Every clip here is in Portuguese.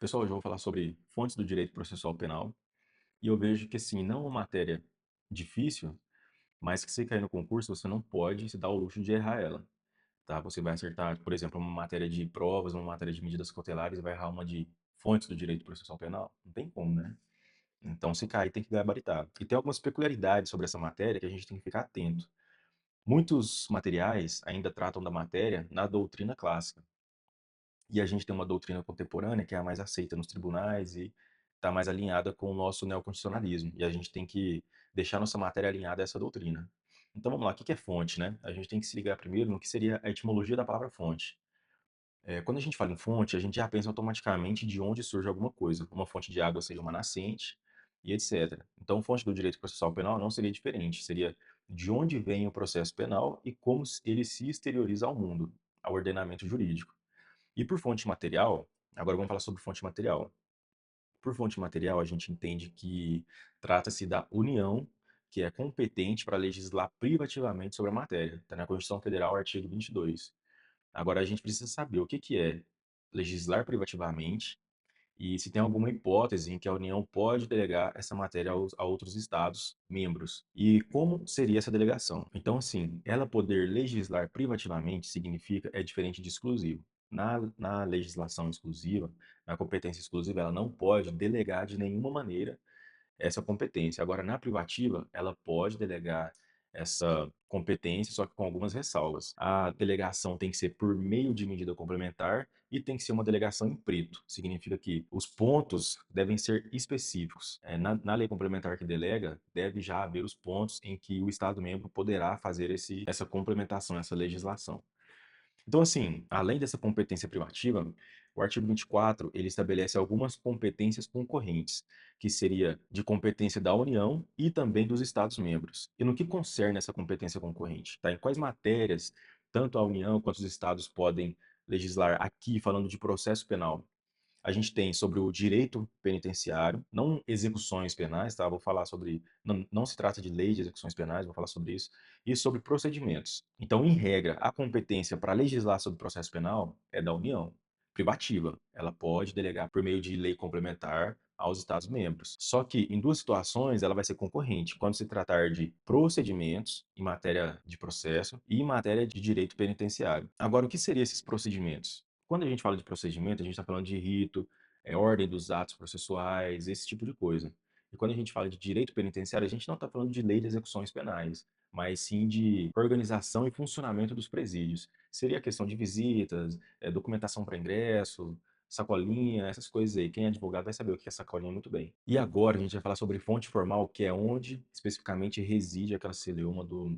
Pessoal, hoje eu vou falar sobre fontes do direito processual penal e eu vejo que, assim, não é uma matéria difícil, mas que se cair no concurso você não pode se dar o luxo de errar ela, tá? Você vai acertar, por exemplo, uma matéria de provas, uma matéria de medidas cautelares e vai errar uma de fontes do direito processual penal. Não tem como, né? Então, se cair, tem que gabaritar. E tem algumas peculiaridades sobre essa matéria que a gente tem que ficar atento. Muitos materiais ainda tratam da matéria na doutrina clássica. E a gente tem uma doutrina contemporânea que é a mais aceita nos tribunais e está mais alinhada com o nosso neoconstitucionalismo. E a gente tem que deixar nossa matéria alinhada a essa doutrina. Então vamos lá, o que é fonte, né? A gente tem que se ligar primeiro no que seria a etimologia da palavra fonte. Quando a gente fala em fonte, a gente já pensa automaticamente de onde surge alguma coisa. Uma fonte de água seria uma nascente e etc. Então, fonte do direito processual penal não seria diferente. Seria de onde vem o processo penal e como ele se exterioriza ao mundo, ao ordenamento jurídico. E por fonte material, agora vamos falar sobre fonte material. Por fonte material, a gente entende que trata-se da União que é competente para legislar privativamente sobre a matéria. Está na Constituição Federal, artigo 22. Agora, a gente precisa saber o que é legislar privativamente e se tem alguma hipótese em que a União pode delegar essa matéria a outros estados membros. E como seria essa delegação? Então, assim, ela poder legislar privativamente significa, é diferente de exclusivo. Na legislação exclusiva, na competência exclusiva, ela não pode delegar de nenhuma maneira essa competência. Agora, na privativa, ela pode delegar essa competência, só que com algumas ressalvas. A delegação tem que ser por meio de medida complementar e tem que ser uma delegação em preto. Significa que os pontos devem ser específicos. Na lei complementar que delega, deve já haver os pontos em que o Estado-membro poderá fazer essa complementação, essa legislação. Então, assim, além dessa competência privativa, o artigo 24, ele estabelece algumas competências concorrentes, que seria de competência da União e também dos Estados-membros. E no que concerne essa competência concorrente? Tá? Em quais matérias, tanto a União quanto os Estados podem legislar aqui, falando de processo penal? A gente tem sobre o direito penitenciário, não execuções penais, tá? Vou falar sobre. Não se trata de lei de execuções penais, vou falar sobre isso. E sobre procedimentos. Então, em regra, a competência para legislar sobre processo penal é da União, privativa. Ela pode delegar por meio de lei complementar aos Estados-membros. Só que, em duas situações, ela vai ser concorrente, quando se tratar de procedimentos em matéria de processo e em matéria de direito penitenciário. Agora, o que seriam esses procedimentos? Quando a gente fala de procedimento, a gente está falando de rito, ordem dos atos processuais, esse tipo de coisa. E quando a gente fala de direito penitenciário, a gente não está falando de lei de execuções penais, mas sim de organização e funcionamento dos presídios. Seria a questão de visitas, documentação para ingresso, sacolinha, essas coisas aí. Quem é advogado vai saber o que é sacolinha muito bem. E agora a gente vai falar sobre fonte formal, que é onde especificamente reside aquela celeuma do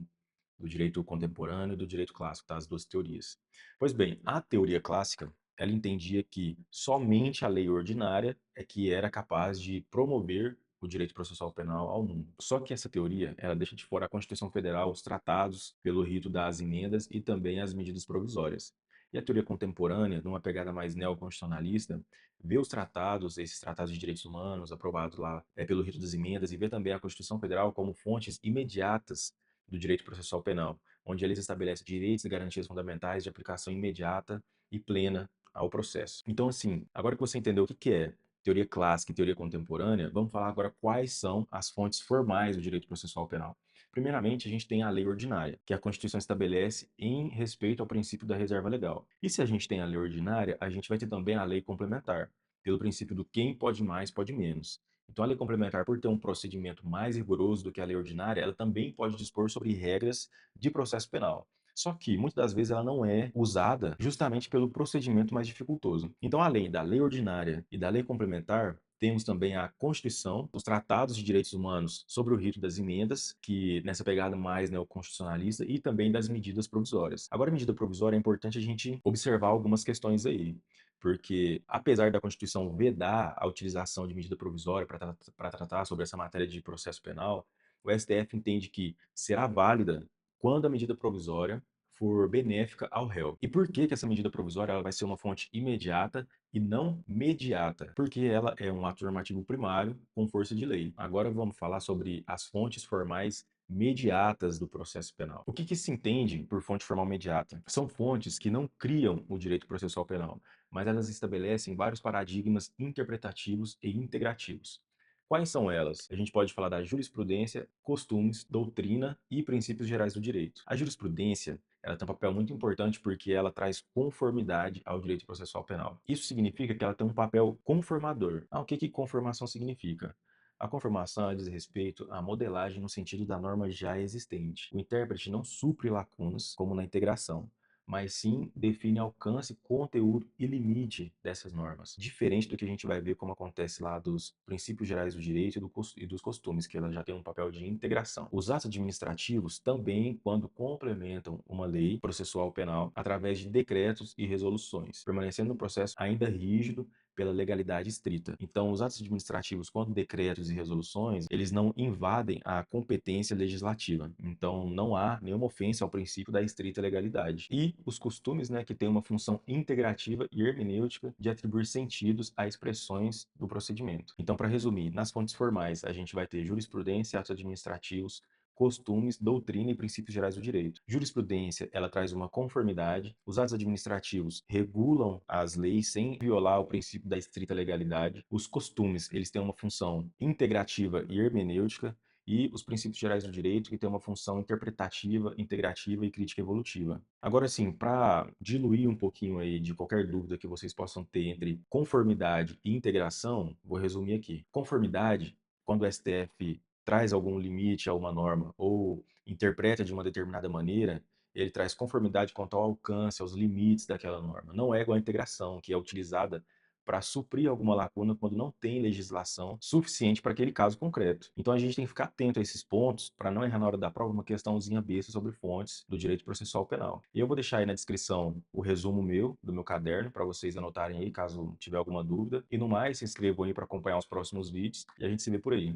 direito contemporâneo e do direito clássico, tá? As duas teorias. Pois bem, a teoria clássica, ela entendia que somente a lei ordinária é que era capaz de promover o direito processual penal ao mundo. Só que essa teoria, ela deixa de fora a Constituição Federal, os tratados pelo rito das emendas e também as medidas provisórias. E a teoria contemporânea, numa pegada mais neoconstitucionalista, vê os tratados, esses tratados de direitos humanos aprovados lá pelo rito das emendas e vê também a Constituição Federal como fontes imediatas do direito processual penal, onde eles estabelecem direitos e garantias fundamentais de aplicação imediata e plena ao processo. Então, assim, agora que você entendeu o que é teoria clássica e teoria contemporânea, vamos falar agora quais são as fontes formais do direito processual penal. Primeiramente, a gente tem a lei ordinária, que a Constituição estabelece em respeito ao princípio da reserva legal. E se a gente tem a lei ordinária, a gente vai ter também a lei complementar, pelo princípio do quem pode mais, pode menos. Então, a lei complementar, por ter um procedimento mais rigoroso do que a lei ordinária, ela também pode dispor sobre regras de processo penal. Só que, muitas das vezes, ela não é usada justamente pelo procedimento mais dificultoso. Então, além da lei ordinária e da lei complementar, temos também a Constituição, os tratados de direitos humanos sobre o rito das emendas, que nessa pegada mais neoconstitucionalista, e também das medidas provisórias. Agora, a medida provisória é importante a gente observar algumas questões aí, porque apesar da Constituição vedar a utilização de medida provisória para tratar sobre essa matéria de processo penal, o STF entende que será válida quando a medida provisória for benéfica ao réu. E por que que essa medida provisória ela vai ser uma fonte imediata e não mediata? Porque ela é um ato normativo primário com força de lei. Agora vamos falar sobre as fontes formais mediatas do processo penal. O que se entende por fonte formal mediata? São fontes que não criam o direito processual penal, mas elas estabelecem vários paradigmas interpretativos e integrativos. Quais são elas? A gente pode falar da jurisprudência, costumes, doutrina e princípios gerais do direito. A jurisprudência, ela tem um papel muito importante porque ela traz conformidade ao direito processual penal. Isso significa que ela tem um papel conformador. O que conformação significa? A conformação diz respeito à modelagem no sentido da norma já existente. O intérprete não supre lacunas, como na integração, mas sim define alcance, conteúdo e limite dessas normas. Diferente do que a gente vai ver como acontece lá dos princípios gerais do direito e dos costumes, que ela já tem um papel de integração. Os atos administrativos também, quando complementam uma lei processual penal através de decretos e resoluções, permanecendo no processo ainda rígido pela legalidade estrita. Então, os atos administrativos, quanto decretos e resoluções, eles não invadem a competência legislativa. Então, não há nenhuma ofensa ao princípio da estrita legalidade. E os costumes, né, que têm uma função integrativa e hermenêutica de atribuir sentidos a expressões do procedimento. Então, para resumir, nas fontes formais, a gente vai ter jurisprudência, atos administrativos, costumes, doutrina e princípios gerais do direito. Jurisprudência, ela traz uma conformidade. Os atos administrativos regulam as leis sem violar o princípio da estrita legalidade. Os costumes, eles têm uma função integrativa e hermenêutica. E os princípios gerais do direito, que têm uma função interpretativa, integrativa e crítica evolutiva. Agora, sim, para diluir um pouquinho aí de qualquer dúvida que vocês possam ter entre conformidade e integração, vou resumir aqui. Conformidade, quando o STF traz algum limite a uma norma ou interpreta de uma determinada maneira, ele traz conformidade quanto ao alcance, aos limites daquela norma. Não é igual à integração, que é utilizada para suprir alguma lacuna quando não tem legislação suficiente para aquele caso concreto. Então a gente tem que ficar atento a esses pontos para não errar na hora da prova uma questãozinha besta sobre fontes do direito processual penal. E eu vou deixar aí na descrição o resumo do meu caderno, para vocês anotarem aí caso tiver alguma dúvida. E no mais, se inscrevam aí para acompanhar os próximos vídeos e a gente se vê por aí.